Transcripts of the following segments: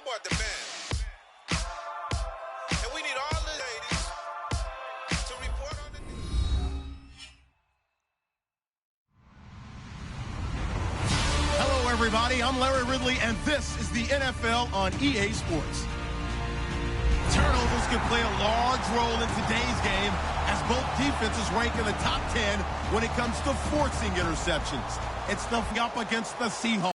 boy the man. And we need all the ladies to report on the Hello, everybody. I'm Larry Ridley, and this is the NFL on EA Sports. Turnovers can play a large role in today's game as both defenses rank in the top 10 when it comes to forcing interceptions. It's nothing up against the Seahawks.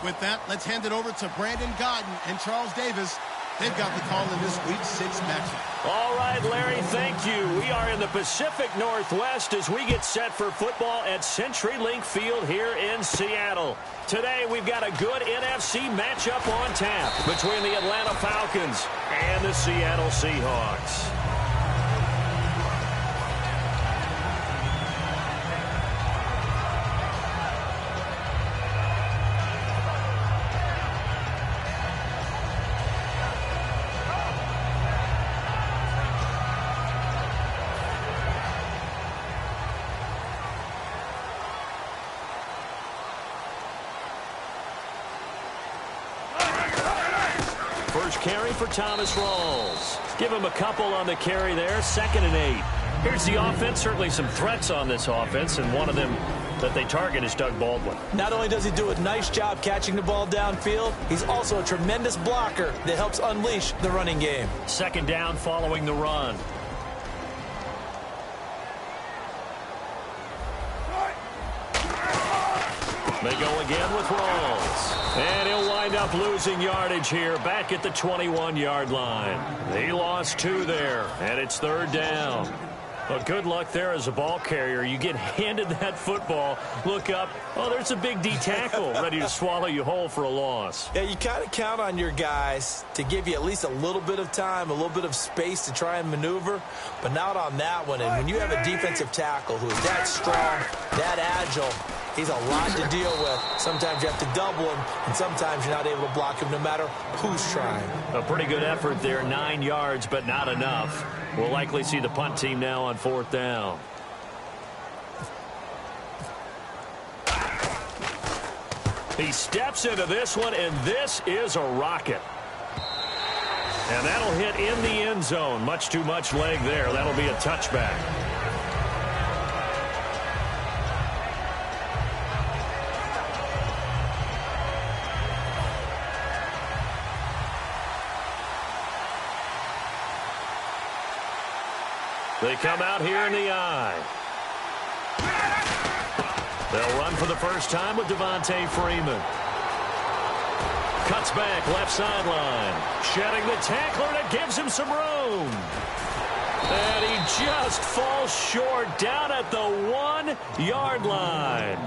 With that, let's hand it over to Brandon Godden and Charles Davis. They've got the call in this week 6 matchup. All right, Larry, thank you. We are in the Pacific Northwest as we get set for football at CenturyLink Field here in Seattle. Today, we've got a good NFC matchup on tap between the Atlanta Falcons and the Seattle Seahawks. First carry for Thomas Rawls. Give him a couple on the carry there, 2nd and 8. Here's the offense. Certainly some threats on this offense, and one of them that they target is Doug Baldwin. Not only does he do a nice job catching the ball downfield, he's also a tremendous blocker that helps unleash the running game. 2nd down following the run. They go again with Rawls. And he'll wind up losing yardage here back at the 21-yard line. He lost 2 there, and it's 3rd down. But good luck there as a ball carrier. You get handed that football, look up, oh, there's a big D tackle ready to swallow you whole for a loss. Yeah, you kind of count on your guys to give you at least a little bit of time, a little bit of space to try and maneuver, but not on that one. And when you have a defensive tackle who is that strong, that agile, he's a lot to deal with. Sometimes you have to double him, and sometimes you're not able to block him no matter who's trying. A pretty good effort there, 9 yards, but not enough. We'll likely see the punt team now on 4th down. He steps into this one, and this is a rocket. And that'll hit in the end zone. Much too much leg there. That'll be a touchback. They come out here in the eye. They'll run for the first time with Devontae Freeman. Cuts back, left sideline. Shedding the tackler, and it gives him some room. And he just falls short down at the 1-yard line.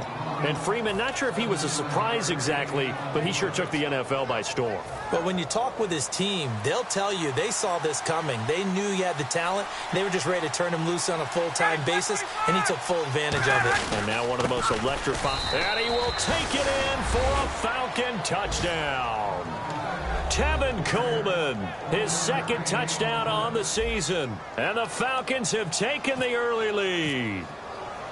And Freeman, not sure if he was a surprise exactly, but he sure took the NFL by storm. But when you talk with his team, they'll tell you they saw this coming. They knew he had the talent. They were just ready to turn him loose on a full-time basis, and he took full advantage of it. And now one of the most electrifying. And he will take it in for a Falcon touchdown. Tevin Coleman, his 2nd touchdown on the season. And the Falcons have taken the early lead.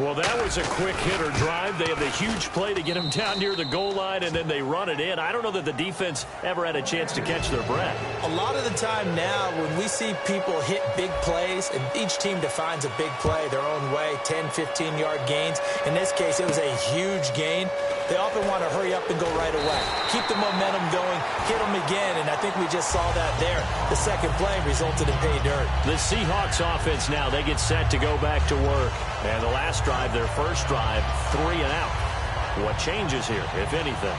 Well, that was a quick hitter drive. They have the huge play to get him down near the goal line, and then they run it in. I don't know that the defense ever had a chance to catch their breath. A lot of the time now, when we see people hit big plays, and each team defines a big play their own way, 10, 15-yard gains. In this case, it was a huge gain. They often want to hurry up and go right away. Keep the momentum going, hit them again, and I think we just saw that there. The second play resulted in pay dirt. The Seahawks offense now, they get set to go back to work. And the last drive, their first drive, 3 and out. What changes here, if anything?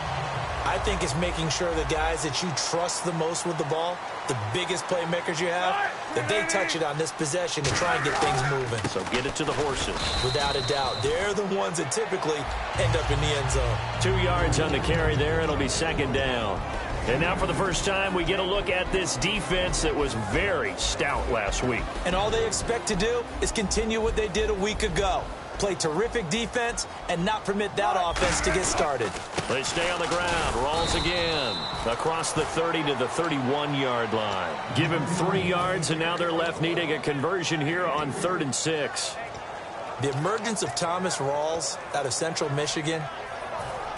I think it's making sure the guys that you trust the most with the ball, the biggest playmakers you have, that they touch it on this possession to try and get things moving. So get it to the horses. Without a doubt. They're the ones that typically end up in the end zone. 2 yards on the carry there. It'll be 2nd down. And now for the first time, we get a look at this defense that was very stout last week. And all they expect to do is continue what they did a week ago. Play terrific defense and not permit that offense to get started. They stay on the ground. Rawls again. Across the 30 to the 31-yard line. Give him 3 yards, and now they're left needing a conversion here on 3rd and 6. The emergence of Thomas Rawls out of Central Michigan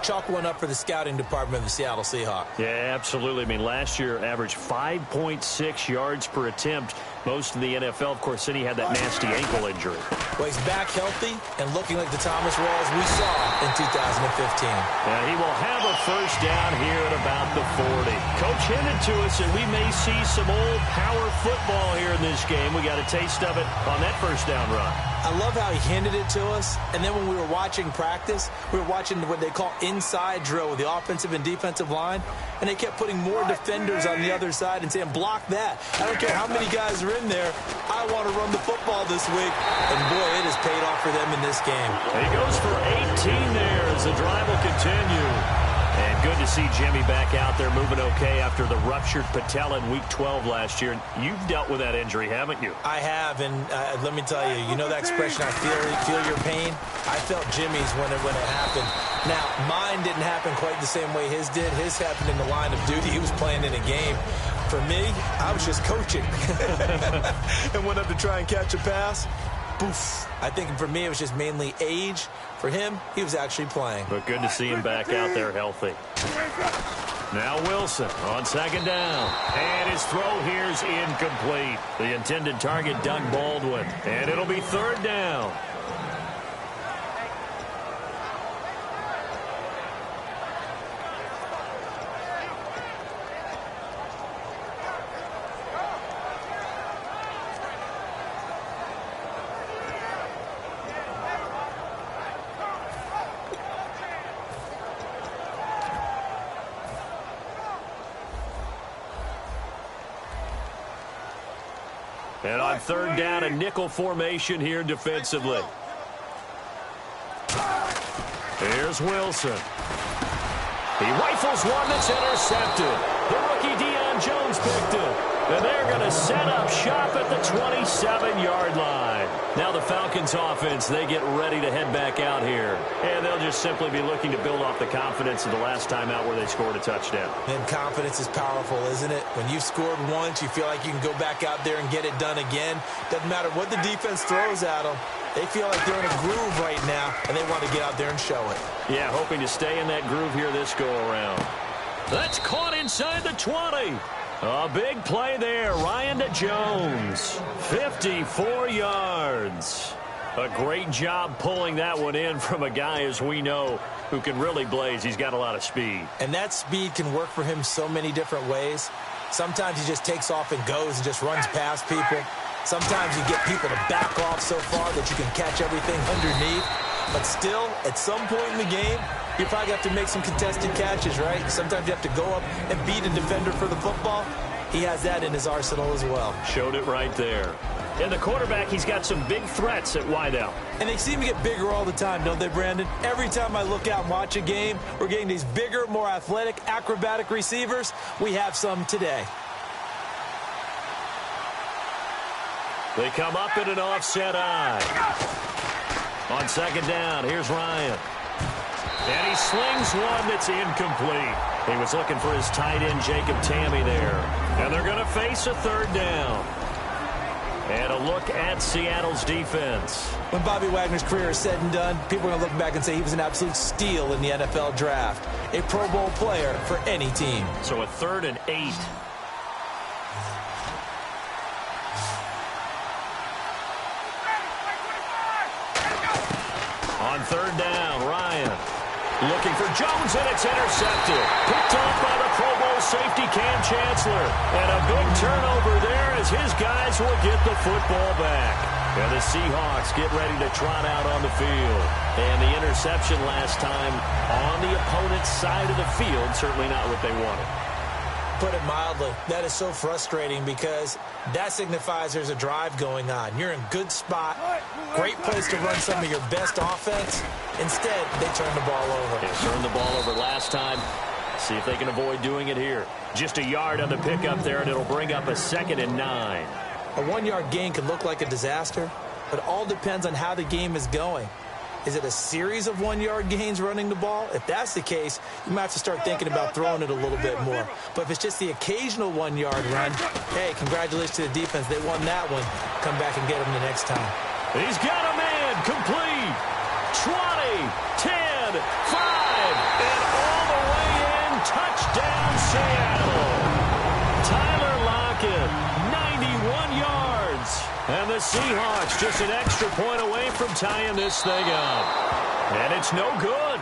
chalk one up for the scouting department of the Seattle Seahawks. Yeah, absolutely. I mean, last year averaged 5.6 yards per attempt. Most of the NFL, of course, then he had that nasty ankle injury. Well, he's back healthy and looking like the Thomas Rawls we saw in 2015. Yeah, he will have a first down here at about the 40. Coach hinted to us that we may see some old power football here in this game. We got a taste of it on that first down run. I love how he hinted it to us, and then when we were watching practice, we were watching what they call inside drill with the offensive and defensive line, and they kept putting more defenders on the other side and saying, block that. I don't care how many guys are in there. I want to run the football this week. And, boy, it has paid off for them in this game. He goes for 18 there as the drive will continue. And good to see Jimmy back out there moving okay after the ruptured patella in Week 12 last year. You've dealt with that injury, haven't you? I have, and let me tell you, you know that expression, I feel your pain? I felt Jimmy's when it happened. Now, mine didn't happen quite the same way his did. His happened in the line of duty. He was playing in a game. For me, I was just coaching and went up to try and catch a pass. Poof. I think for me, it was just mainly age. For him, he was actually playing. But good to see him back out there healthy. Now Wilson on second down. And his throw here is incomplete. The intended target, Doug Baldwin. And it'll be third down. And on third down, a nickel formation here defensively. Here's Wilson. He rifles one that's intercepted. The rookie Deion Jones picked it. And they're going to set up shop at the 27-yard line. Now the Falcons offense, they get ready to head back out here. And they'll just simply be looking to build off the confidence of the last time out where they scored a touchdown. And confidence is powerful, isn't it? When you've scored once, you feel like you can go back out there and get it done again. Doesn't matter what the defense throws at them. They feel like they're in a groove right now, and they want to get out there and show it. Yeah, hoping to stay in that groove here this go-around. That's caught inside the 20. A big play there. Ryan to Jones. 54 yards. A great job pulling that one in from a guy, as we know, who can really blaze. He's got a lot of speed. And that speed can work for him so many different ways. Sometimes he just takes off and goes and just runs past people. Sometimes you get people to back off so far that you can catch everything underneath. But still, at some point in the game, you probably have to make some contested catches, right? Sometimes you have to go up and beat a defender for the football. He has that in his arsenal as well. Showed it right there. And the quarterback, he's got some big threats at wideout. And they seem to get bigger all the time, don't they, Brandon? Every time I look out and watch a game, we're getting these bigger, more athletic, acrobatic receivers. We have some today. They come up in an offset eye. On second down, here's Ryan. And he slings one that's incomplete. He was looking for his tight end, Jacob Tamme, there. And they're going to face a third down. And a look at Seattle's defense. When Bobby Wagner's career is said and done, people are going to look back and say he was an absolute steal in the NFL draft. A Pro Bowl player for any team. So a 3rd and 8. On third down, Ryan looking for Jones, and it's intercepted. Picked off by the Pro Bowl safety, Cam Chancellor. And a big turnover there as his guys will get the football back. And the Seahawks get ready to trot out on the field. And the interception last time on the opponent's side of the field, certainly not what they wanted. Put it mildly, that is so frustrating because that signifies there's a drive going on. You're in a good spot, great place to run some of your best offense. Instead, they turn the ball over. They turned the ball over last time. See if they can avoid doing it here. Just a yard on the pickup there, and it'll bring up a 2nd and 9. A 1-yard gain can look like a disaster, but it all depends on how the game is going. Is it a series of 1-yard gains running the ball? If that's the case, you might have to start thinking about throwing it a little bit more. But if it's just the occasional 1-yard run, hey, congratulations to the defense. They won that one. Come back and get them the next time. He's got a man complete. 20, 10, 5, and Seahawks just an extra point away from tying this thing up. And it's no good.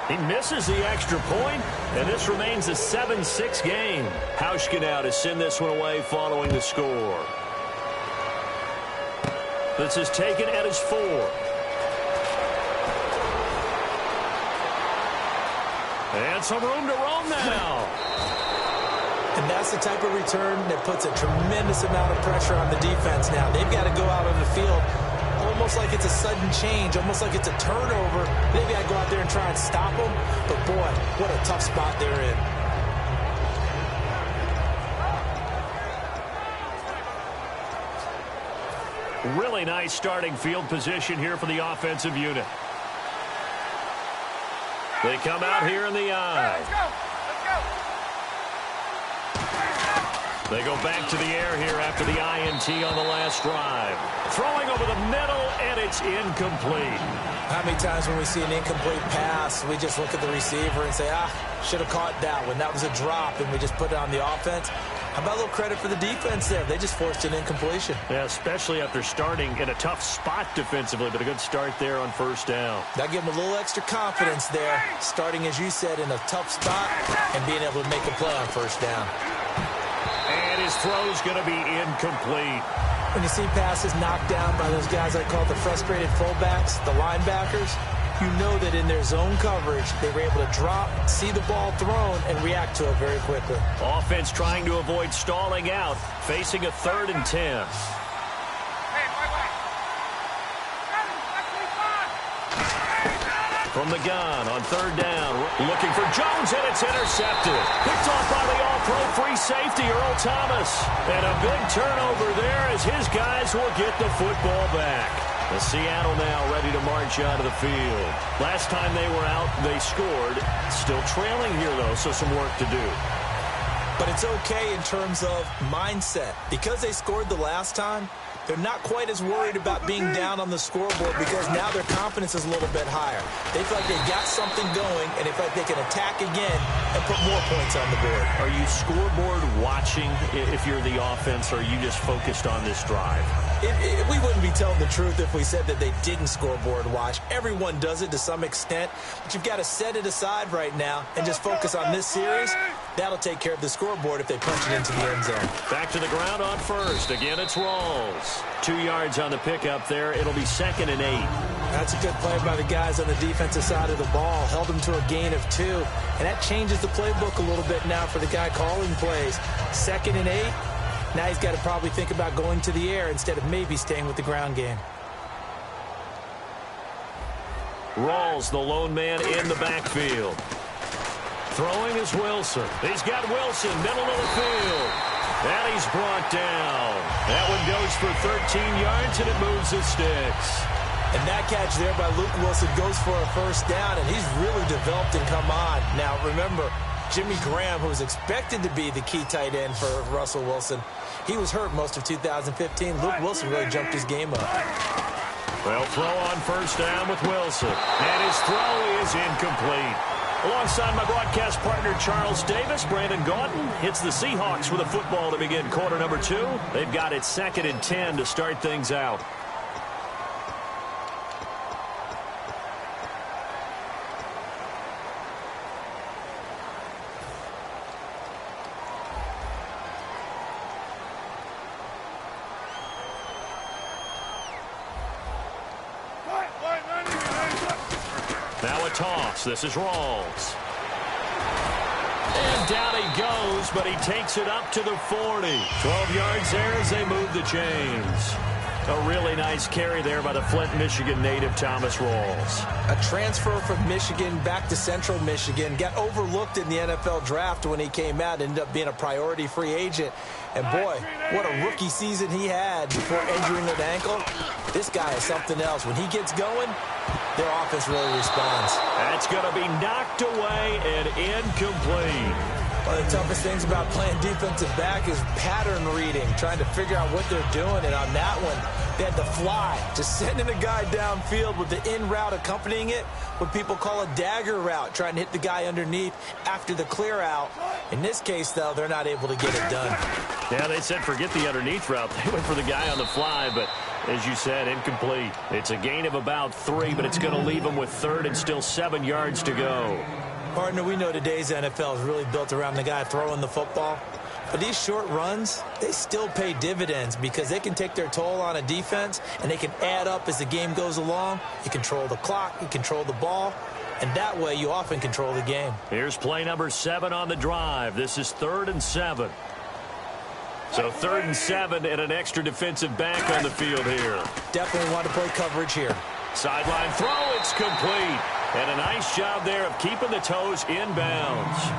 He misses the extra point, and this remains a 7-6 game. Hauschka now to send this one away following the score. This is taken at his 4. And some room to roam now. And that's the type of return that puts a tremendous amount of pressure on the defense now. They've got to go out on the field almost like it's a sudden change, almost like it's a turnover. Maybe I go out there and try and stop them. But, boy, what a tough spot they're in. Really nice starting field position here for the offensive unit. They come out here in the eye. Let's go. They go back to the air here after the INT on the last drive. Throwing over the middle, and it's incomplete. How many times when we see an incomplete pass, we just look at the receiver and say, should have caught that one. That was a drop, and we just put it on the offense. How about a little credit for the defense there? They just forced an incompletion. Yeah, especially after starting in a tough spot defensively, but a good start there on first down. That gave them a little extra confidence there, starting, as you said, in a tough spot and being able to make a play on first down. And his throw's going to be incomplete. When you see passes knocked down by those guys I call the frustrated fullbacks, the linebackers, you know that in their zone coverage, they were able to drop, see the ball thrown, and react to it very quickly. Offense trying to avoid stalling out, facing a 3rd and 10. From the gun on 3rd down, looking for Jones, and it's intercepted. Picked off by the all-pro free safety, Earl Thomas. And a big turnover there as his guys will get the football back. The Seattle now ready to march out of the field. Last time they were out, they scored. Still trailing here, though, so some work to do. But it's okay in terms of mindset. Because they scored the last time, they're not quite as worried about being down on the scoreboard because now their confidence is a little bit higher. They feel like they've got something going, and they feel like they can attack again and put more points on the board. Are you scoreboard watching if you're the offense, or are you just focused on this drive? We wouldn't be telling the truth if we said that they didn't scoreboard watch. Everyone does it to some extent, but you've got to set it aside right now and just focus on this series. That'll take care of the scoreboard if they punch it into the end zone. Back to the ground on first. Again, it's Rawls. 2 yards on the pickup there. It'll be 2nd and 8. That's a good play by the guys on the defensive side of the ball. Held them to a gain of 2. And that changes the playbook a little bit now for the guy calling plays. 2nd and 8. Now he's got to probably think about going to the air instead of maybe staying with the ground game. Rawls, the lone man in the backfield. Throwing is Wilson. He's got Wilson, middle of the field. And he's brought down. That one goes for 13 yards, and it moves the sticks. And that catch there by Luke Wilson goes for a first down, and he's really developed and come on. Now, remember, Jimmy Graham, who was expected to be the key tight end for Russell Wilson, he was hurt most of 2015. Luke Wilson really jumped his game up. They'll throw on first down with Wilson. And his throw is incomplete. Alongside my broadcast partner, Charles Davis, Brandon Gaudin hits the Seahawks with a football to begin quarter number 2. They've got it 2nd and 10 to start things out. Now a toss. This is Rawls. And down he goes, but he takes it up to the 40. 12 yards there as they move the chains. A really nice carry there by the Flint, Michigan native Thomas Rawls. A transfer from Michigan back to Central Michigan. Got overlooked in the NFL draft when he came out. Ended up being a priority free agent. And boy, what a rookie season he had before injuring an ankle. This guy is something else. When he gets going, their offense really responds. That's going to be knocked away and incomplete. One of the toughest things about playing defensive back is pattern reading, trying to figure out what they're doing. And on that one, they had to fly, just sending a guy downfield with the in route accompanying it, what people call a dagger route, trying to hit the guy underneath after the clear out. In this case, though, they're not able to get it done. Yeah, they said forget the underneath route. They went for the guy on the fly, but As you said, incomplete. It's a gain of about 3, but it's going to leave them with 3rd and still 7 yards to go. Partner, we know today's NFL is really built around the guy throwing the football. But these short runs, they still pay dividends because they can take their toll on a defense, and they can add up as the game goes along. You control the clock, you control the ball, and that way you often control the game. Here's play number 7 on the drive. This is 3rd and 7. So 3rd and 7 and an extra defensive back on the field here. Definitely want to play coverage here. Sideline throw, it's complete. And a nice job there of keeping the toes inbounds.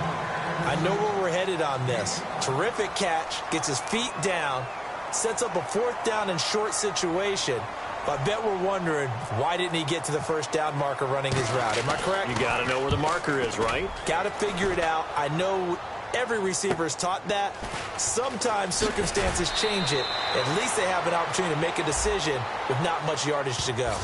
I know where we're headed on this. Terrific catch, gets his feet down, sets up a 4th down and short situation. But I bet we're wondering, why didn't he get to the 1st down marker running his route? Am I correct? You got to know where the marker is, right? Got to figure it out. I know every receiver is taught that. Sometimes circumstances change it. At least they have an opportunity to make a decision with not much yardage to go.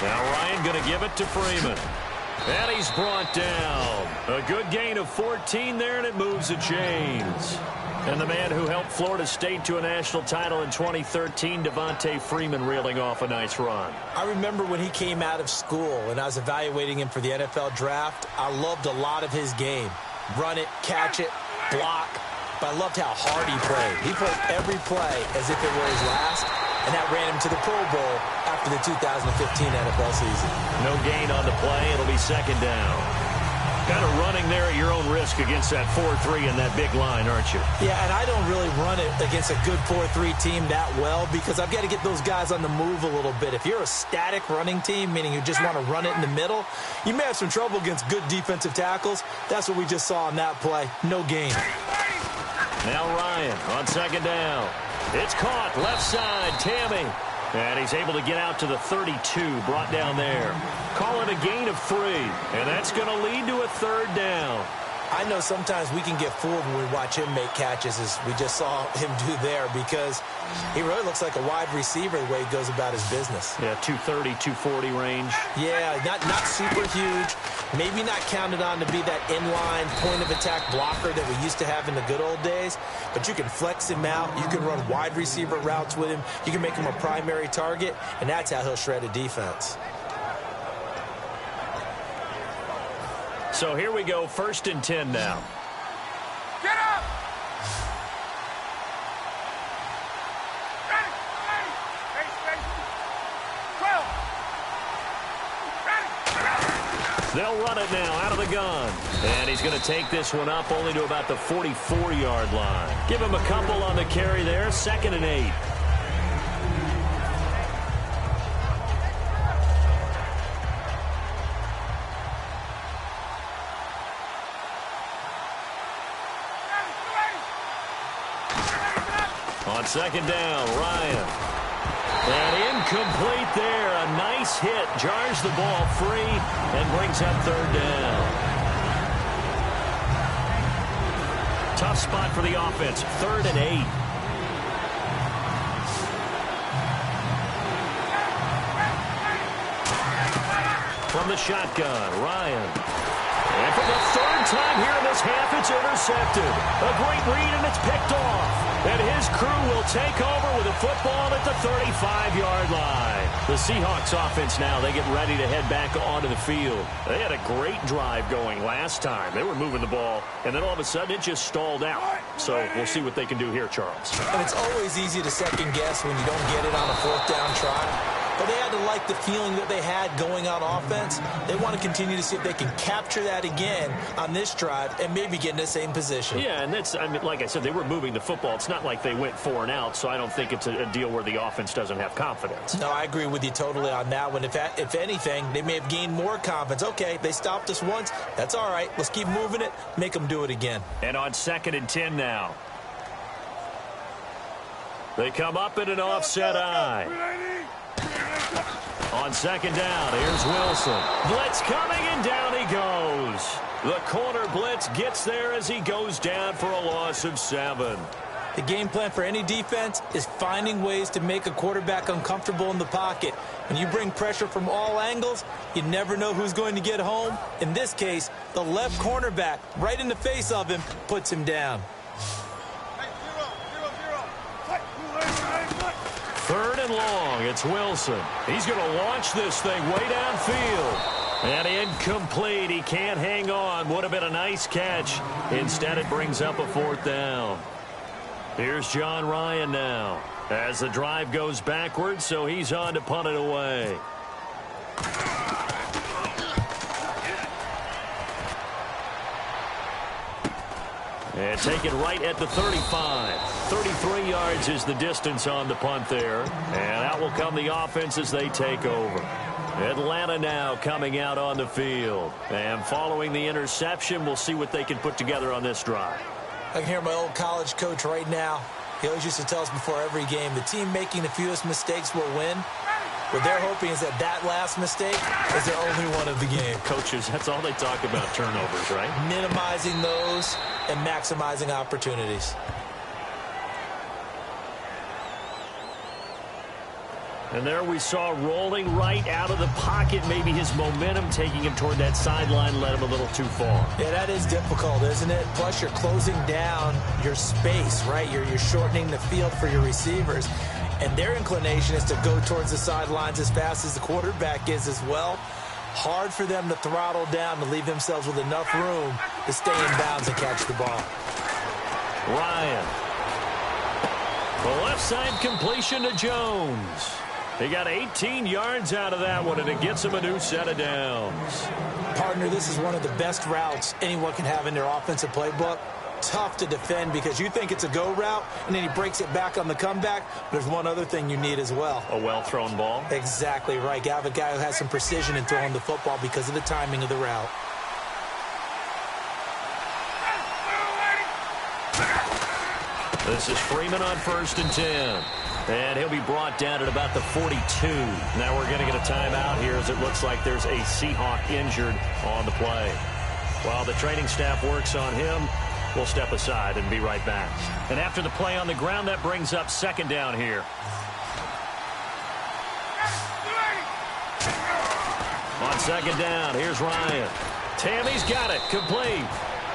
Now Ryan going to give it to Freeman. And he's brought down. A good gain of 14 there, and it moves the chains. And the man who helped Florida State to a national title in 2013, Devontae Freeman, reeling off a nice run. I remember when he came out of school and I was evaluating him for the NFL draft. I loved a lot of his game. Run it, catch it, block. But I loved how hard he played. He played every play as if it were his last. And that ran him to the Pro Bowl after the 2015 NFL season. No gain on the play. It'll be 2nd down. Kind of running there at your own risk against that 4-3 and that big line, aren't you? Yeah, and I don't really run it against a good 4-3 team that well because I've got to get those guys on the move a little bit. If you're a static running team, meaning you just want to run it in the middle, you may have some trouble against good defensive tackles. That's what we just saw on that play. No gain. Now Ryan on 2nd down. It's caught, left side, Tammy. And he's able to get out to the 32, brought down there. Call it a gain of 3, and that's going to lead to a 3rd down. I know sometimes we can get fooled when we watch him make catches, as we just saw him do there, because he really looks like a wide receiver the way he goes about his business. Yeah, 230, 240 range. Yeah, not super huge. Maybe not counted on to be that inline point-of-attack blocker that we used to have in the good old days, but you can flex him out. You can run wide receiver routes with him. You can make him a primary target, and that's how he'll shred a defense. So here we go, 1st and 10 now. Get up! Ready! Ready! 12! Ready! They'll run it now out of the gun. And he's going to take this one up only to about the 44-yard line. Give him a couple on the carry there, 2nd and 8. On 2nd down, Ryan. And incomplete there. A nice hit. Jars the ball free and brings up 3rd down. Tough spot for the offense. 3rd and 8. From the shotgun, Ryan. And for the 3rd time here in this half, it's intercepted. A great read, and it's picked off. And his crew will take over with a football at the 35-yard line. The Seahawks offense now, they get ready to head back onto the field. They had a great drive going last time. They were moving the ball, and then all of a sudden it just stalled out. So we'll see what they can do here, Charles. And it's always easy to second guess when you don't get it on a 4th down try. But they had to like the feeling that they had going on offense. They want to continue to see if they can capture that again on this drive and maybe get in the same position. Yeah, and that's, I mean, like I said, they were moving the football. It's not like they went 4 and out, so I don't think it's a deal where the offense doesn't have confidence. No, I agree with you totally on that one. If anything, they may have gained more confidence. Okay, they stopped us once. That's all right. Let's keep moving it. Make them do it again. And on 2nd and 10 now. They come up in an offset eye. On 2nd down, here's Wilson. Blitz coming, and down he goes. The corner blitz gets there as he goes down for a loss of 7. The game plan for any defense is finding ways to make a quarterback uncomfortable in the pocket. When you bring pressure from all angles, you never know who's going to get home. In this case, the left cornerback, right in the face of him, puts him down. Third and long, it's Wilson. He's going to launch this thing way downfield. And incomplete. He can't hang on. Would have been a nice catch. Instead, it brings up a fourth down. Here's John Ryan now as the drive goes backwards, so he's on to punt it away. And taken right at the 35. 33 yards is the distance on the punt there. And out will come the offense as they take over. Atlanta now coming out on the field. And following the interception, we'll see what they can put together on this drive. I can hear my old college coach right now. He always used to tell us before every game, the team making the fewest mistakes will win. What they're hoping is that last mistake is their only one of the game. Coaches, that's all they talk about, turnovers, right? Minimizing those and maximizing opportunities. And there we saw rolling right out of the pocket. Maybe his momentum taking him toward that sideline led him a little too far. Yeah, that is difficult, isn't it? Plus, you're closing down your space, right? You're shortening the field for your receivers. And their inclination is to go towards the sidelines as fast as the quarterback is as well. Hard for them to throttle down to leave themselves with enough room to stay in bounds and catch the ball. Ryan. The left side completion to Jones. He got 18 yards out of that one, and it gets him a new set of downs. Partner, this is one of the best routes anyone can have in their offensive playbook. Tough to defend because you think it's a go route, and then he breaks it back on the comeback. There's one other thing you need as well. A well-thrown ball? Exactly right. You have a guy who has some precision in throwing the football because of the timing of the route. This is Freeman on 1st and 10. And he'll be brought down at about the 42. Now we're going to get a timeout here as it looks like there's a Seahawk injured on the play. While the training staff works on him, we'll step aside and be right back. And after the play on the ground, that brings up 2nd down here. On 2nd down, here's Ryan. Tammy's got it, complete.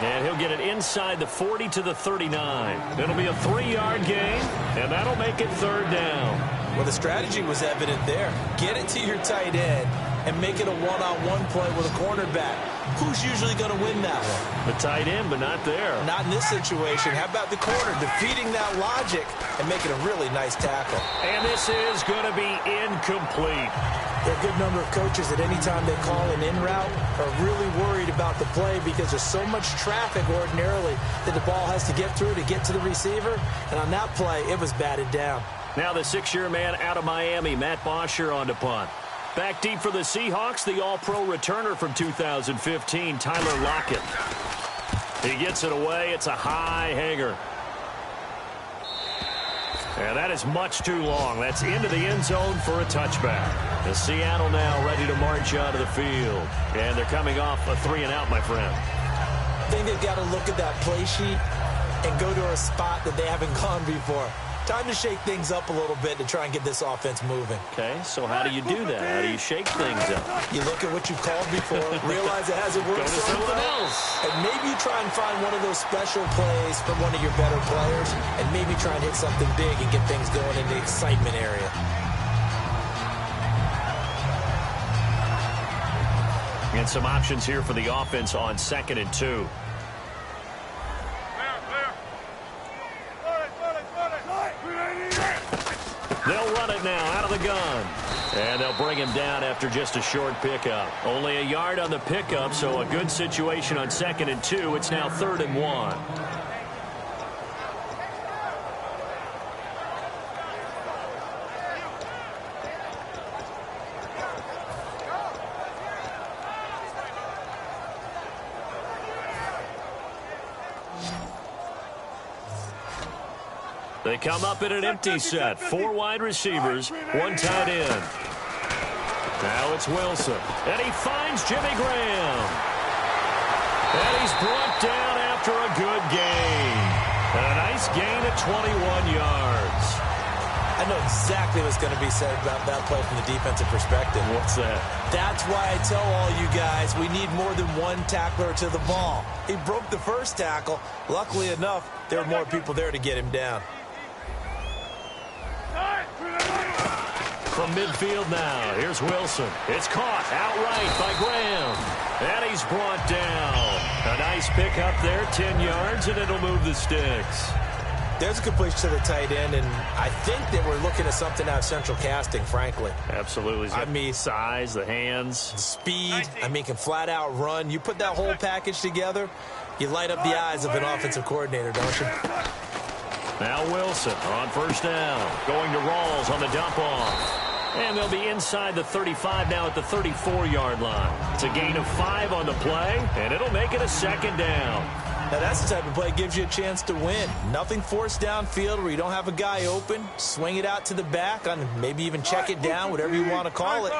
And he'll get it inside the 40 to the 39. It'll be a 3-yard gain, and that'll make it 3rd down. Well, the strategy was evident there. Get it to your tight end and make it a one-on-one play with a cornerback. Who's usually going to win that one? The tight end, but not there. Not in this situation. How about the corner defeating that logic and making a really nice tackle? And this is going to be incomplete. There are a good number of coaches that any time they call an in route are really worried about the play because there's so much traffic ordinarily that the ball has to get through to get to the receiver. And on that play, it was batted down. Now the 6-year man out of Miami, Matt Bosher on to punt. Back deep for the Seahawks, the all-pro returner from 2015, Tyler Lockett. He gets it away. It's a high hanger. And that is much too long. That's into the end zone for a touchback. The Seattle now ready to march onto the field. And they're coming off a 3-and-out, my friend. I think they've got to look at that play sheet and go to a spot that they haven't gone before. Time to shake things up a little bit to try and get this offense moving. Okay, so how do you do that? How do you shake things up? You look at what you've called before, realize it hasn't worked Go to so something well, else. and maybe you try and find one of those special plays from one of your better players, and maybe try and hit something big and get things going in the excitement area. And some options here for the offense on 2nd and 2. They'll run it now out of the gun. And they'll bring him down after just a short pickup. Only a yard on the pickup, so a good situation on 2nd and 2. It's now 3rd and 1. They come up in an empty set. 4 wide receivers, 1 tight end. Now it's Wilson. And he finds Jimmy Graham. And he's brought down after a good gain. A nice gain of 21 yards. I know exactly what's going to be said about that play from the defensive perspective. What's that? That's why I tell all you guys we need more than one tackler to the ball. He broke the first tackle. Luckily enough, there were more people there to get him down. From midfield now, here's Wilson. It's caught outright by Graham. And he's brought down. A nice pick up there, 10 yards, and it'll move the sticks. There's a completion to the tight end, and I think that we're looking at something out of central casting, frankly. Absolutely. I mean, size, the hands. Speed, can flat out run. You put that whole package together, you light up the eyes of an offensive coordinator, don't you? Now Wilson on first down. Going to Rawls on the dump off. And they'll be inside the 35 now at the 34-yard line. It's a gain of 5 on the play, and it'll make it a second down. Now, that's the type of play that gives you a chance to win. Nothing forced downfield where you don't have a guy open. Swing it out to the back, on maybe even check it down, whatever you want to call it.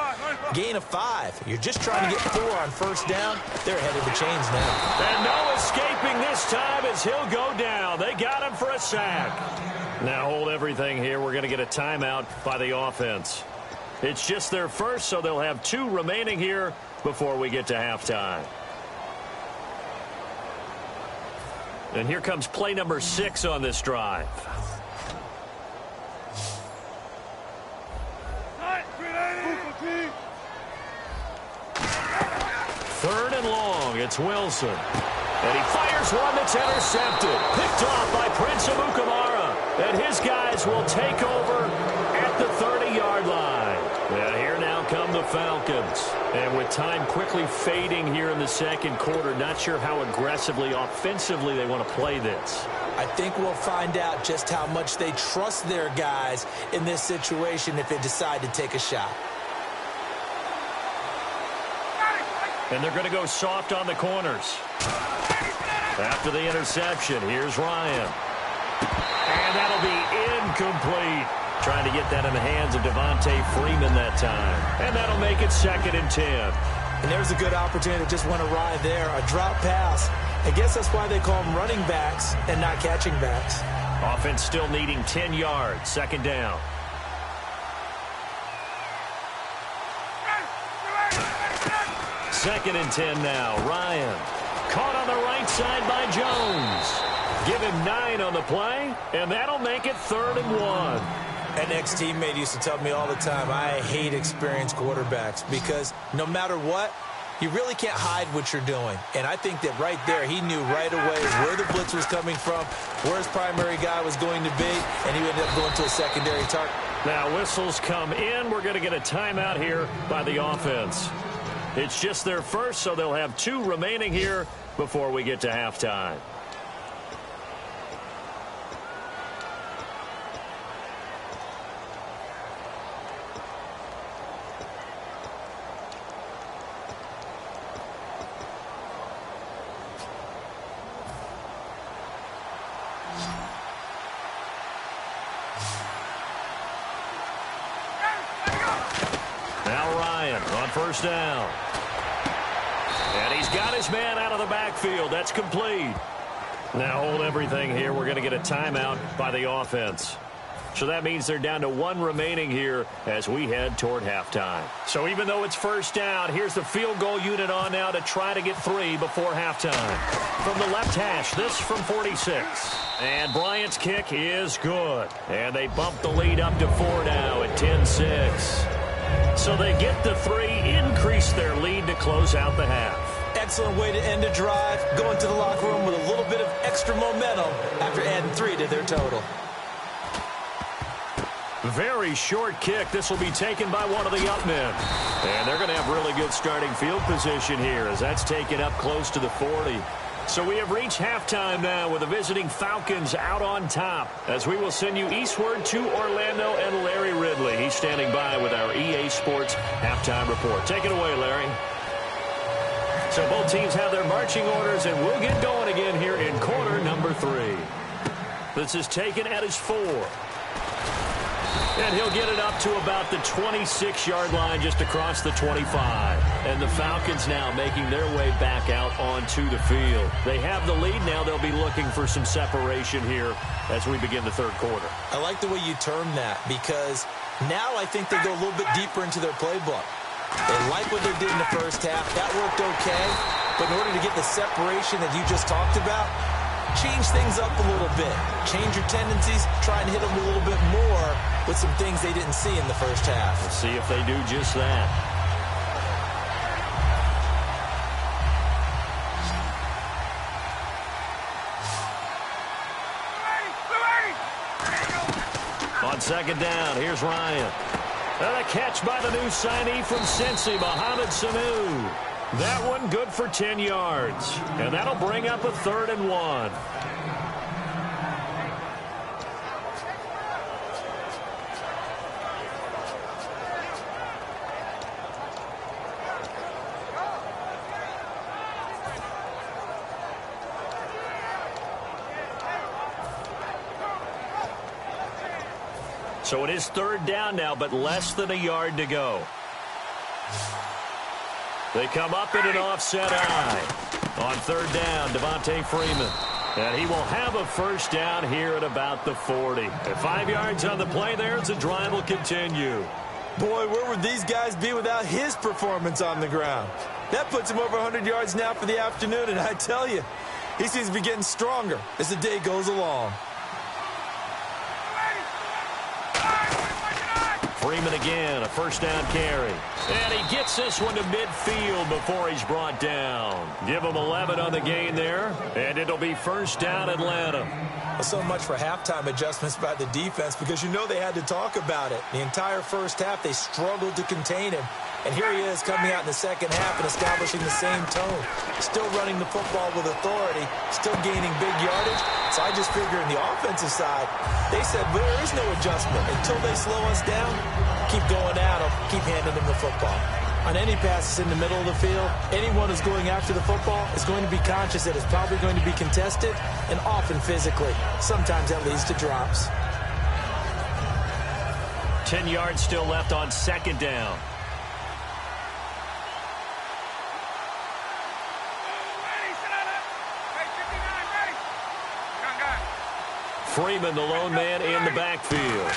Gain of 5. You're just trying to get 4 on first down. They're ahead of the chains now. And no escaping this time as he'll go down. They got him for a sack. Now hold everything here. We're going to get a timeout by the offense. It's just their first, so they'll have 2 remaining here before we get to halftime. And here comes play number 6 on this drive. Third and long. It's Wilson. And he fires one that's intercepted. Picked off by Prince Amukamara. And his guys will take over at the 30-yard line. And here now come the Falcons. And with time quickly fading here in the second quarter, not sure how aggressively, offensively they want to play this. I think we'll find out just how much they trust their guys in this situation if they decide to take a shot. And they're going to go soft on the corners. After the interception, here's Ryan. And that'll be incomplete. Trying to get that in the hands of Devontae Freeman that time. And that'll make it 2nd and 10. And there's a good opportunity to just went awry there. A drop pass. I guess that's why they call them running backs and not catching backs. Offense still needing 10 yards. 2nd down. Second and 10 now. Ryan. Caught on the right side by Jones. Give him 9 on the play, and that'll make it 3rd and 1. An ex-teammate used to tell me all the time, I hate experienced quarterbacks because no matter what, you really can't hide what you're doing. And I think that right there, he knew right away where the blitz was coming from, where his primary guy was going to be, and he ended up going to a secondary target. Now whistles come in. We're going to get a timeout here by the offense. It's just their first, so they'll have 2 remaining here before we get to halftime. First down. And he's got his man out of the backfield. That's complete. Now hold everything here. We're going to get a timeout by the offense. So that means they're down to 1 remaining here as we head toward halftime. So even though it's first down, here's the field goal unit on now to try to get 3 before halftime. From the left hash, this from 46. And Bryant's kick is good. And they bump the lead up to 4 now at 10-6. So they get the 3, increase their lead to close out the half. Excellent way to end a drive, going to the locker room with a little bit of extra momentum after adding 3 to their total. Very short kick. This will be taken by one of the up men. And they're going to have really good starting field position here as that's taken up close to the 40. So we have reached halftime now with the visiting Falcons out on top as we will send you eastward to Orlando and Larry Ridley. He's standing by with our EA Sports halftime report. Take it away, Larry. So both teams have their marching orders, and we'll get going again here in quarter number 3. This is taken at his 4. And he'll get it up to about the 26-yard line, just across the 25. And the Falcons now making their way back out onto the field. They have the lead now. They'll be looking for some separation here as we begin the third quarter. I like the way you term that, because now I think they go a little bit deeper into their playbook. They like what they did in the first half. That worked okay. But in order to get the separation that you just talked about, change things up a little bit. Change your tendencies. Try and hit them a little bit more with some things they didn't see in the first half. We'll see if they do just that. On second down, here's Ryan. And a catch by the new signee from Cincy, Mohamed Sanu. That one good for 10 yards. And that'll bring up a 3rd and 1. So it is 3rd down now, but less than a yard to go. They come up in an offset eye. On 3rd down, Devontae Freeman. And he will have a 1st down here at about the 40. At 5 yards on the play there, the drive will continue. Boy, where would these guys be without his performance on the ground? That puts him over 100 yards now for the afternoon, and I tell you, he seems to be getting stronger as the day goes along. Freeman again, a 1st down carry. And he gets this one to midfield before he's brought down. Give him 11 on the gain there, and it'll be 1st down Atlanta. Well, so much for halftime adjustments by the defense, because you know they had to talk about it. The entire first half, they struggled to contain him. And here he is coming out in the second half and establishing the same tone. Still running the football with authority, still gaining big yardage. So I just figure in the offensive side, they said there is no adjustment. Until they slow us down, keep going at them, keep handing them the football. On any passes in the middle of the field, anyone who's going after the football is going to be conscious that it's probably going to be contested, and often physically. Sometimes that leads to drops. 10 yards still left on 2nd down. Freeman, the lone man in the backfield.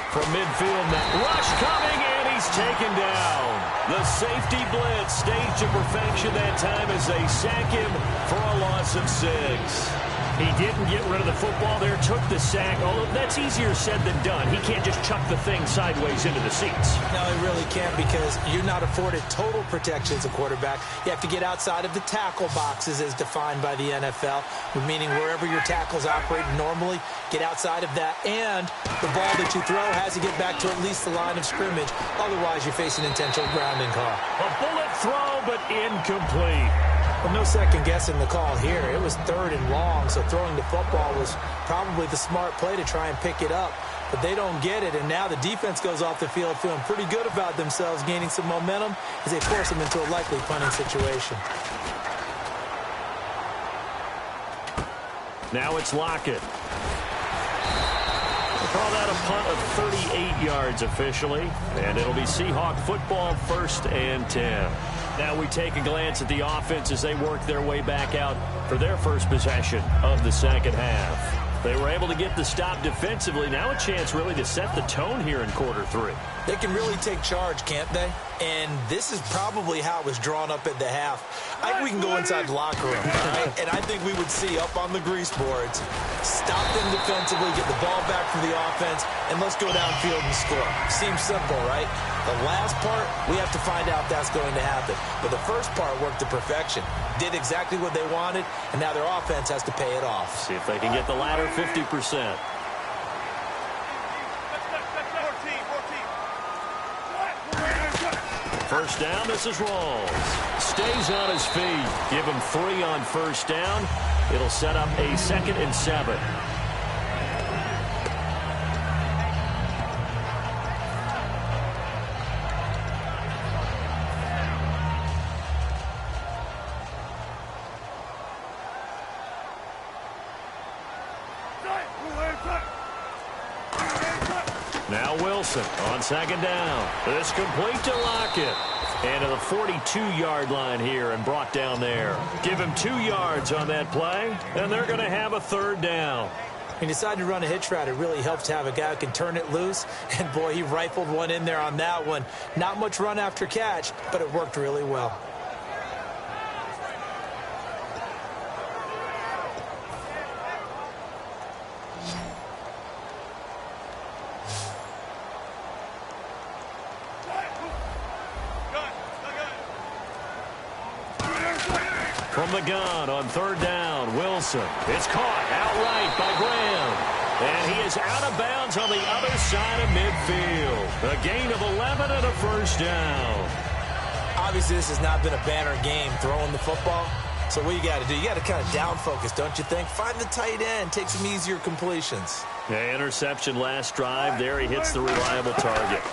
From midfield now. Rush coming, and he's taken down. The safety blitz staged to perfection that time as they sack him for a loss of 6. He didn't get rid of the football there, took the sack, although that's easier said than done. He can't just chuck the thing sideways into the seats. No, he really can't, because you're not afforded total protection as a quarterback. You have to get outside of the tackle boxes as defined by the NFL, meaning wherever your tackles operate normally, get outside of that, and the ball that you throw has to get back to at least the line of scrimmage. Otherwise, you're facing intentional grounding call. A bullet throw, but incomplete. Well, no second guessing the call here. It was 3rd and long, so throwing the football was probably the smart play to try and pick it up. But they don't get it, and now the defense goes off the field feeling pretty good about themselves, gaining some momentum as they force them into a likely punting situation. Now it's Lockett. We'll call that a punt of 38 yards officially, and it'll be Seahawk football, 1st and 10. Now we take a glance at the offense as they work their way back out for their first possession of the second half. They were able to get the stop defensively. Now a chance really to set the tone here in quarter 3. They can really take charge, can't they? And this is probably how it was drawn up at the half. I think we can go inside the locker room, right? And I think we would see up on the grease boards, stop them defensively, get the ball back from the offense, and let's go downfield and score. Seems simple, right? The last part, we have to find out if that's going to happen. But the first part worked to perfection. Did exactly what they wanted, and now their offense has to pay it off. See if they can get the latter 50%. First down, this is Rawls. Stays on his feet. Give him 3 on 1st down. It'll set up a 2nd and 7. Now Wilson on second down. This complete to Lockett. And to the 42-yard line here and brought down there. Give him 2 yards on that play, and they're going to have a third down. He decided to run a hitch route. It really helps to have a guy who can turn it loose. And, boy, he rifled one in there on that one. Not much run after catch, but it worked really well. From the gun on third down, Wilson. It's caught outright by Graham. And he is out of bounds on the other side of midfield. A gain of 11 and a first down. Obviously, this has not been a banner game throwing the football. So what you got to do, you got to kind of down focus, don't you think? Find the tight end, take some easier completions. Yeah, interception last drive. There he hits the reliable target.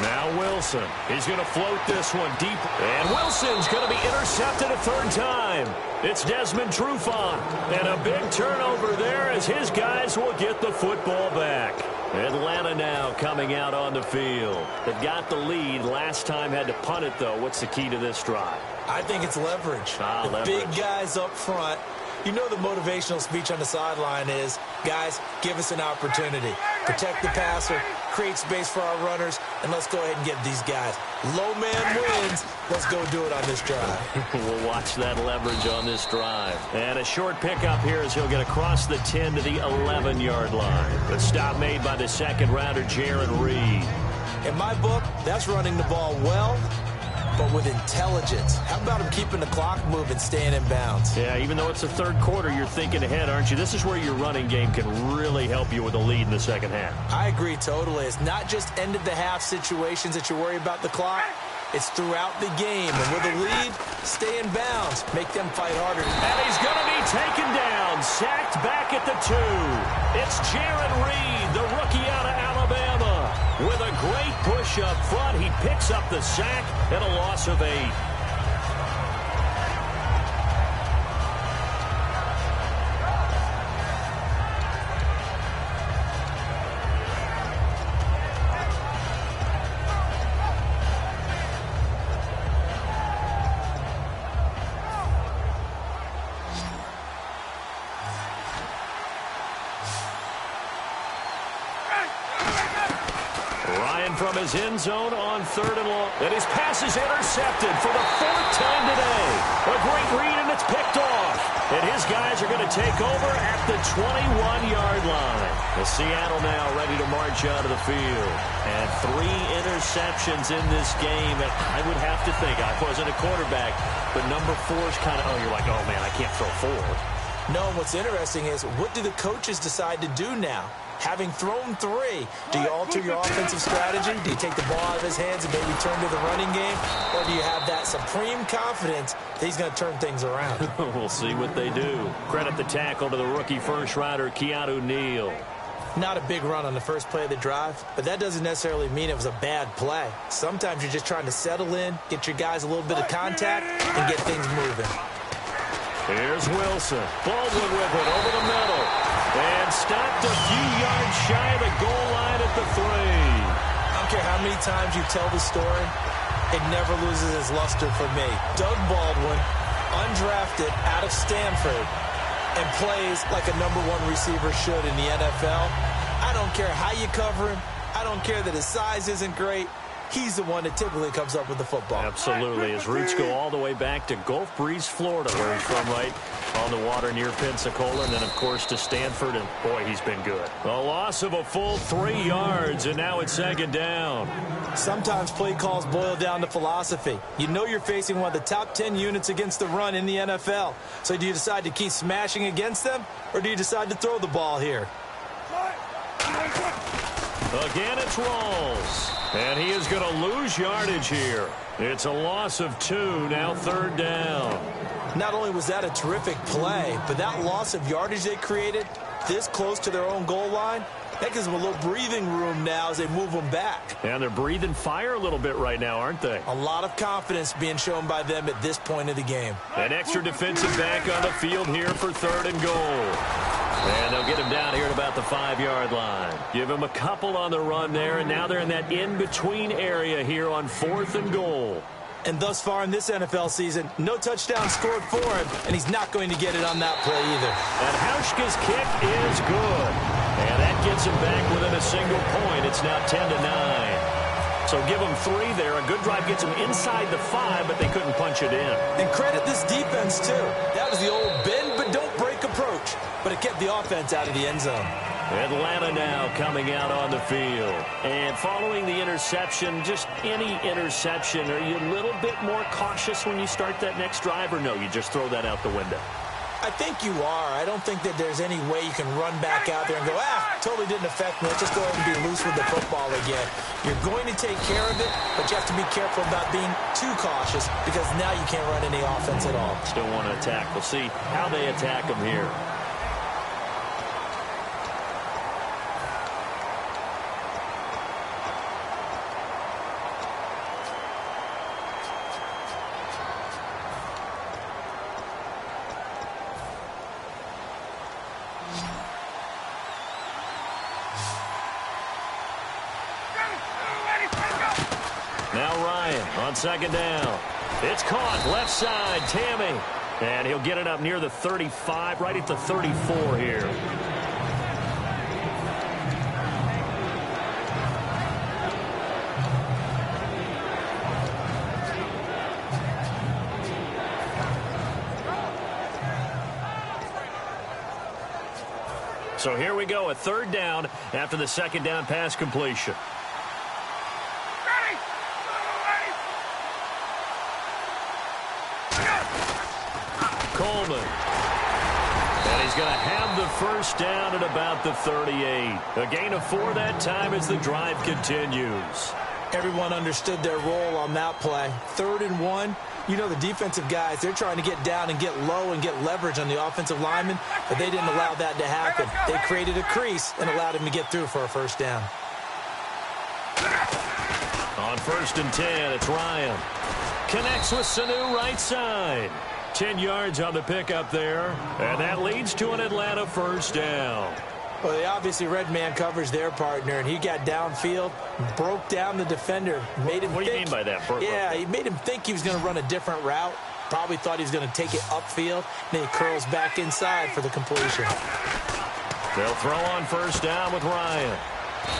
Now Wilson. He's going to float this one deep. And Wilson's going to be intercepted a third time. It's Desmond Trufant. And a big turnover there as his guys will get the football back. Atlanta now coming out on the field. They've got the lead. Last time had to punt it, though. What's the key to this drive? I think it's leverage. Leverage. Big guys up front. You know the motivational speech on the sideline is, guys, give us an opportunity. Protect the passer, create space for our runners, and let's go ahead and get these guys. Low man wins. Let's go do it on this drive. We'll watch that leverage on this drive. And a short pickup here as he'll get across the 10 to the 11-yard line. The stop made by the second-rounder, Jaron Reed. In my book, that's running the ball well, but with intelligence. How about him keeping the clock moving, staying in bounds? Yeah, even though it's the third quarter, you're thinking ahead, aren't you? This is where your running game can really help you with a lead in the second half. I agree totally. It's not just end-of-the-half situations that you worry about the clock. It's throughout the game. And with a lead, stay in bounds. Make them fight harder. And he's going to be taken down. Sacked back at the 2. It's Jaron Reed, the rookie out of Alabama. With a great push up front, he picks up the sack and a loss of 8. From his end zone on third and long. And his pass is intercepted for the 4th time today. A great read, and it's picked off. And his guys are going to take over at the 21-yard line. The Seattle now ready to march out of the field. And 3 interceptions in this game. And I would have to think, I wasn't a quarterback, but number 4 is kind of, you're like, oh, man, I can't throw 4. No, what's interesting is, what do the coaches decide to do now? Having thrown 3, do you alter your offensive strategy? Do you take the ball out of his hands and maybe turn to the running game? Or do you have that supreme confidence that he's going to turn things around? We'll see what they do. Credit the tackle to the rookie first-rounder, Keanu Neal. Not a big run on the first play of the drive, but that doesn't necessarily mean it was a bad play. Sometimes you're just trying to settle in, get your guys a little bit of contact, and get things moving. Here's Wilson. Baldwin with it over the middle. And stopped a few yards shy of the goal line at the 3. I don't care how many times you tell the story, it never loses its luster for me. Doug Baldwin, undrafted out of Stanford, and plays like a number 1 receiver should in the NFL. I don't care how you cover him. I don't care that his size isn't great. He's the one that typically comes up with the football. Absolutely. His roots go all the way back to Gulf Breeze, Florida, where he's from, right on the water near Pensacola, and then, of course, to Stanford, and, boy, he's been good. A loss of a full 3 yards, and now it's second down. Sometimes play calls boil down to philosophy. You know you're facing one of the top 10 units against the run in the NFL. So do you decide to keep smashing against them, or do you decide to throw the ball here? Again, it's Rawls. And he is going to lose yardage here. It's a loss of 2, now third down. Not only was that a terrific play, but that loss of yardage they created this close to their own goal line, That gives them a little breathing room now as they move them back. And they're breathing fire a little bit right now, aren't they? A lot of confidence being shown by them at this point of the game. An extra defensive back on the field here for 3rd and goal. And they'll get him down here at about the 5-yard line. Give him a couple on the run there, and now they're in that in-between area here on 4th and goal. And thus far in this NFL season, no touchdown scored for him, and he's not going to get it on that play either. And Hauschka's kick is good. And that gets him back within a single point. It's now 10-9. So give them 3 there. A good drive gets them inside the 5, but they couldn't punch it in. And credit this defense, too. That was the old bend but don't break approach. But it kept the offense out of the end zone. Atlanta now coming out on the field. And following the interception, just any interception, are you a little bit more cautious when you start that next drive, or no, you just throw that out the window? I think you are. I don't think that there's any way you can run back out there and go, totally didn't affect me. Let's just go ahead and be loose with the football again. You're going to take care of it, but you have to be careful about being too cautious because now you can't run any offense at all. Still want to attack. We'll see how they attack them here. Now Ryan on 2nd down. It's caught left side, Tammy. And he'll get it up near the 35, right at the 34 here. So here we go, a 3rd down after the 2nd down pass completion. Coleman. And he's going to have the 1st down at about the 38. A gain of 4 that time as the drive continues. Everyone understood their role on that play. 3rd and 1. You know the defensive guys, they're trying to get down and get low and get leverage on the offensive lineman, but they didn't allow that to happen. They created a crease and allowed him to get through for a 1st down. On 1st and 10, it's Ryan. Connects with Sanu right side. 10 yards on the pickup there, and that leads to an Atlanta 1st down. Well, they obviously red man covers their partner, and he got downfield, broke down the defender, made him What do you mean by that? He made him think he was going to run a different route. Probably thought he was going to take it upfield, and then he curls back inside for the completion. They'll throw on 1st down with Ryan.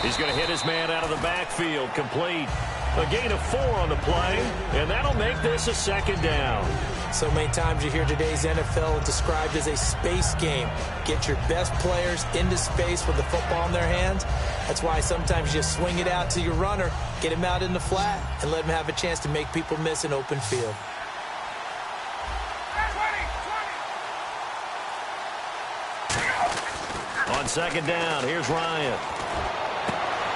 He's going to hit his man out of the backfield, complete. A gain of 4 on the play, and that'll make this a 2nd down. So many times you hear today's NFL described as a space game. Get your best players into space with the football in their hands. That's why sometimes you just swing it out to your runner, get him out in the flat, and let him have a chance to make people miss an open field. On 2nd down, here's Ryan.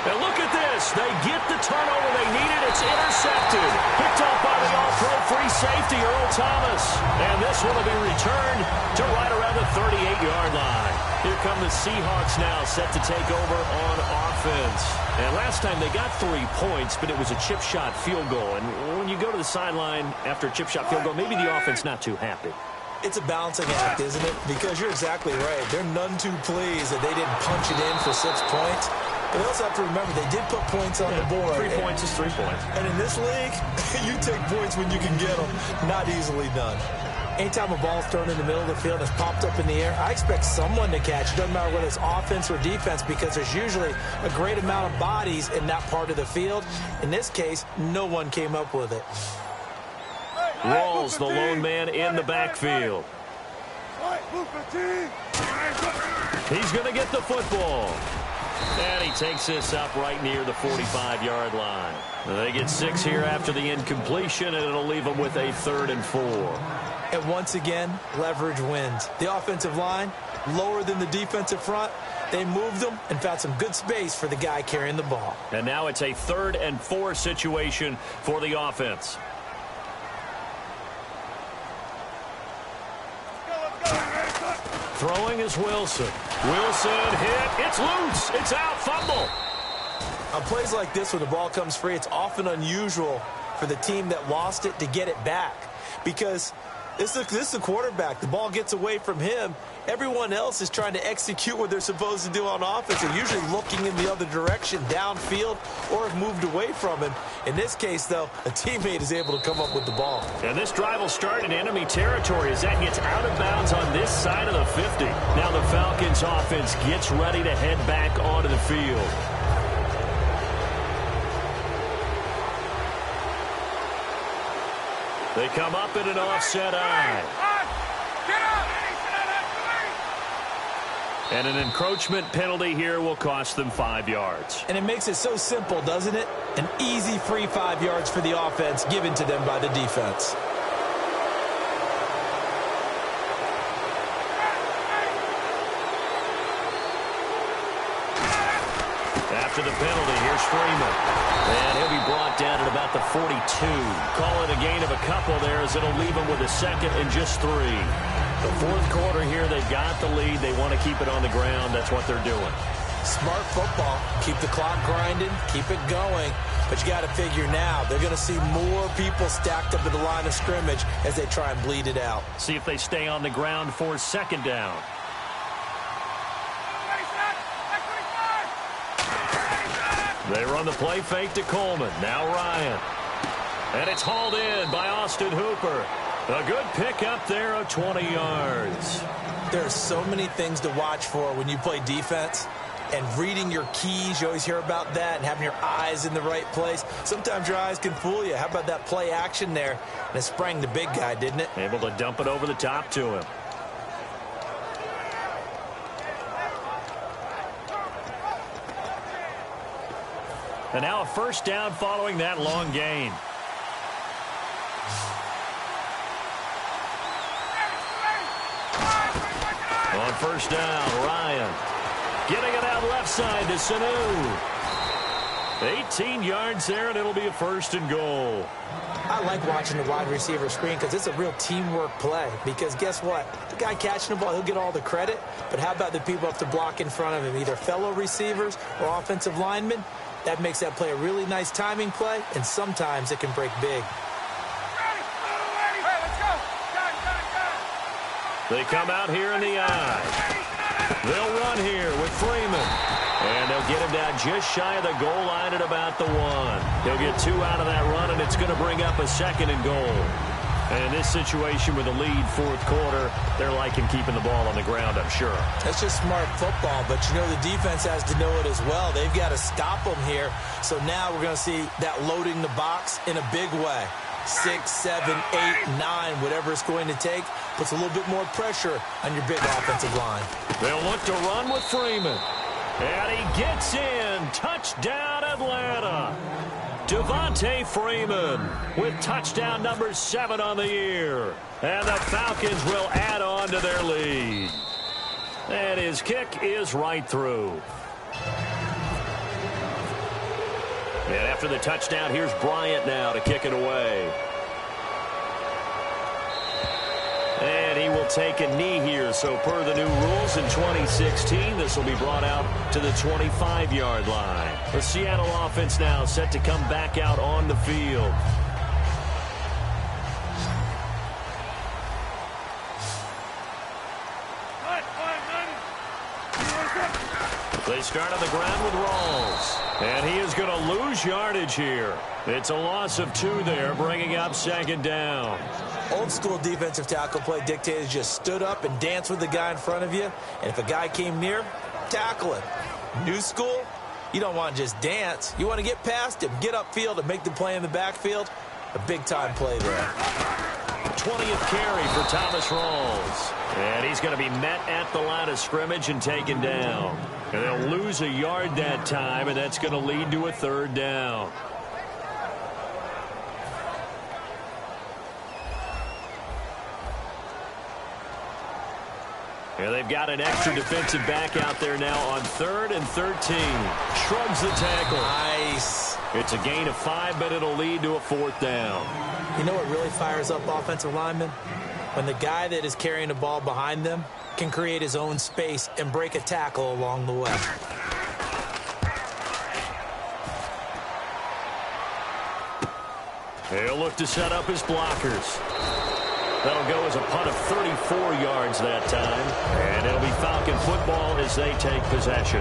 And look at this. They get the turnover they needed. It's intercepted. Picked up by the all-pro free safety, Earl Thomas. And this one will be returned to right around the 38-yard line. Here come the Seahawks now set to take over on offense. And last time they got 3 points, but it was a chip shot field goal. And when you go to the sideline after a chip shot field goal, maybe the offense not too happy. It's a balancing act, isn't it? Because you're exactly right. They're none too pleased that they didn't punch it in for 6 points. But they also have to remember they did put points on the board. 3 points is 3 points. And in this league, you take points when you can get them. Not easily done. Anytime a ball's thrown in the middle of the field and it's popped up in the air, I expect someone to catch. It doesn't matter whether it's offense or defense because there's usually a great amount of bodies in that part of the field. In this case, no one came up with it. Rawls, the lone man in the backfield. He's going to get the football. And he takes this up right near the 45-yard line. They get 6 here after the incompletion, and it'll leave them with a 3rd and 4. And once again, leverage wins. The offensive line, lower than the defensive front. They moved them and found some good space for the guy carrying the ball. And now it's a 3rd and 4 situation for the offense. Throwing is Wilson. Wilson hit. It's loose. It's out. Fumble. On plays like this, when the ball comes free, it's often unusual for the team that lost it to get it back, because this is the quarterback. The ball gets away from him. Everyone else is trying to execute what they're supposed to do on offense. They're usually looking in the other direction, downfield, or have moved away from him. In this case, though, a teammate is able to come up with the ball. And this drive will start in enemy territory as that gets out of bounds on this side of the 50. Now the Falcons offense gets ready to head back onto the field. They come up in an offset eye. And an encroachment penalty here will cost them 5 yards. And it makes it so simple, doesn't it? An easy free 5 yards for the offense given to them by the defense. After the penalty, here's Freeman. And he'll be brought down at about the 42. Call it a gain of a couple there as it'll leave him with a second and just 3. The fourth quarter here, they've got the lead. They want to keep it on the ground. That's what they're doing. Smart football. Keep the clock grinding. Keep it going. But you got to figure now they're going to see more people stacked up at the line of scrimmage as they try and bleed it out. See if they stay on the ground for second down. They run the play fake to Coleman. Now Ryan. And it's hauled in by Austin Hooper. A good pick up there of 20 yards. There are so many things to watch for when you play defense. And reading your keys, you always hear about that, and having your eyes in the right place. Sometimes your eyes can fool you. How about that play action there? And it sprang the big guy, didn't it? Able to dump it over the top to him. And now a first down following that long gain. On first down, Ryan. Getting it out left side to Sanu. 18 yards there, and it'll be a first and goal. I like watching the wide receiver screen because it's a real teamwork play. Because guess what? The guy catching the ball, he'll get all the credit. But how about the people up to block in front of him, either fellow receivers or offensive linemen? That makes that play a really nice timing play, and sometimes it can break big. They come out here in the eye. They'll run here with Freeman. And they'll get him down just shy of the goal line at about the 1. He'll get 2 out of that run, and it's going to bring up a second and goal. And in this situation with a lead fourth quarter, they're liking keeping the ball on the ground, I'm sure. That's just smart football, but you know the defense has to know it as well. They've got to stop them here. So now we're going to see that loading the box in a big way. 6, 7, 8, 9, whatever it's going to take, puts a little bit more pressure on your big offensive line. They'll look to run with Freeman. And he gets in. Touchdown, Atlanta. Devontae Freeman with touchdown number 7 on the year. And the Falcons will add on to their lead. And his kick is right through. And after the touchdown, here's Bryant now to kick it away. And he will take a knee here. So per the new rules in 2016, this will be brought out to the 25-yard line. The Seattle offense now set to come back out on the field. They start on the ground with Rawls. And he is going to lose yardage here. It's a loss of 2 there, bringing up second down. Old school defensive tackle play dictated just stood up and danced with the guy in front of you. And if a guy came near, tackle him. New school, you don't want to just dance. You want to get past him, get upfield, and make the play in the backfield. A big-time play there. 20th carry for Thomas Rawls. And he's going to be met at the line of scrimmage and taken down. And they'll lose a yard that time, and that's going to lead to a third down. And they've got an extra defensive back out there now on 3rd and 13. Shrugs the tackle. Nice. It's a gain of 5, but it'll lead to a 4th down. You know what really fires up offensive linemen? When the guy that is carrying the ball behind them can create his own space and break a tackle along the way. He'll look to set up his blockers. That'll go as a punt of 34 yards that time. And it'll be Falcon football as they take possession.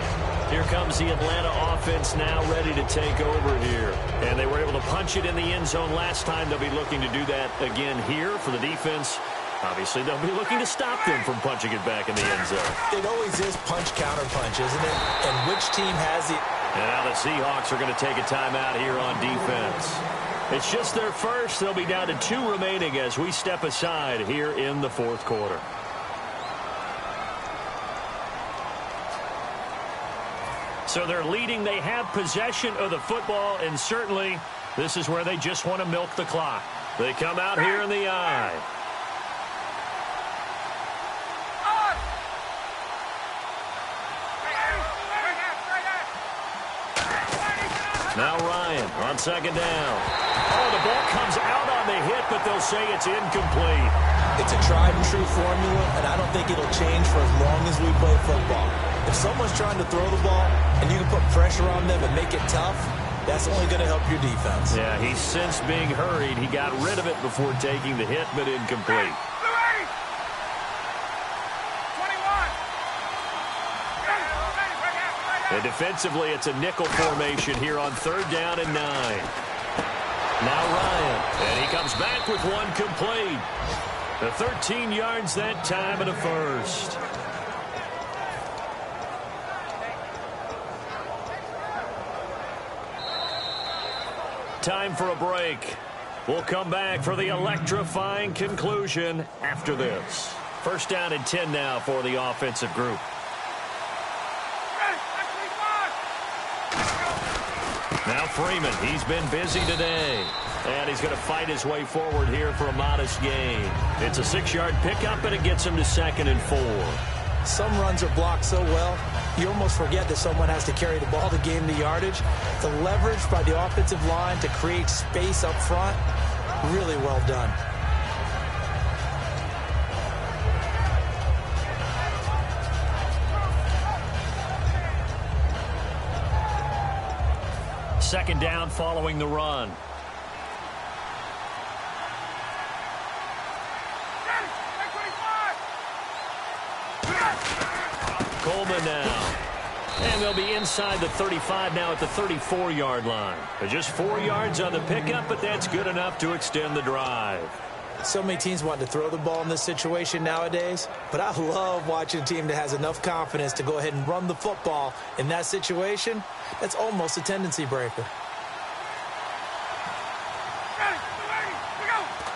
Here comes the Atlanta offense now ready to take over here. And they were able to punch it in the end zone last time. They'll be looking to do that again here for the defense. Obviously, they'll be looking to stop them from punching it back in the end zone. It always is punch-counter-punch, isn't it? And which team has the... And now the Seahawks are going to take a timeout here on defense. It's just their first. They'll be down to 2 remaining as we step aside here in the fourth quarter. So they're leading. They have possession of the football, and certainly this is where they just want to milk the clock. They come out here in the eye. Now Ryan on second down. Oh, the ball comes out on the hit, but they'll say it's incomplete. It's a tried-and-true formula, and I don't think it'll change for as long as we play football. If someone's trying to throw the ball and you can put pressure on them and make it tough, that's only going to help your defense. Yeah, he's since being hurried. He got rid of it before taking the hit, but incomplete. And defensively, it's a nickel formation here on 3rd down and 9. Now Ryan, and he comes back with one complete. The 13 yards that time and a first. Time for a break. We'll come back for the electrifying conclusion after this. 1st down and 10 now for the offensive group. Now Freeman, he's been busy today. And he's going to fight his way forward here for a modest gain. It's a 6-yard pickup, and it gets him to 2nd and 4. Some runs are blocked so well, you almost forget that someone has to carry the ball to gain the yardage. The leverage by the offensive line to create space up front, really well done. Second down following the run. Coleman now. And they'll be inside the 35 now at the 34-yard line. Just 4 yards on the pickup, but that's good enough to extend the drive. So many teams want to throw the ball in this situation nowadays, but I love watching a team that has enough confidence to go ahead and run the football in that situation. That's almost a tendency breaker.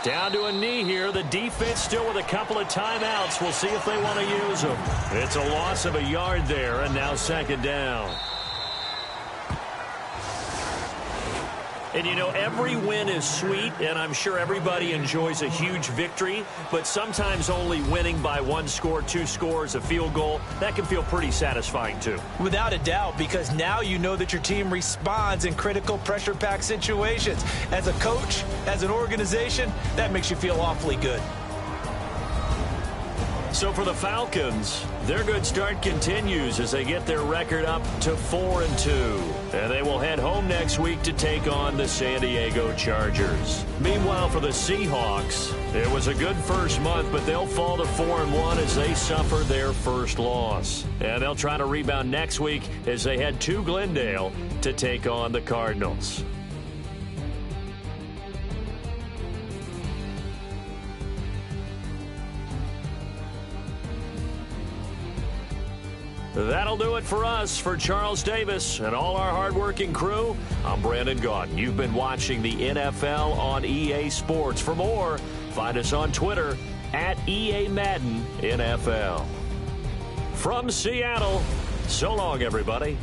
Down to a knee here. The defense still with a couple of timeouts. We'll see if they want to use them. It's a loss of a yard there, and now 2nd down. And, you know, every win is sweet, and I'm sure everybody enjoys a huge victory, but sometimes only winning by 1 score, 2 scores, a field goal, that can feel pretty satisfying too. Without a doubt, because now you know that your team responds in critical pressure-packed situations. As a coach, as an organization, that makes you feel awfully good. So for the Falcons, their good start continues as they get their record up to 4-2. And they will head home next week to take on the San Diego Chargers. Meanwhile, for the Seahawks, it was a good first month, but they'll fall to 4-1 as they suffer their first loss. And they'll try to rebound next week as they head to Glendale to take on the Cardinals. That'll do it for us. For Charles Davis and all our hardworking crew, I'm Brandon Gaudin. You've been watching the NFL on EA Sports. For more, find us on Twitter at EA Madden NFL. From Seattle, so long, everybody.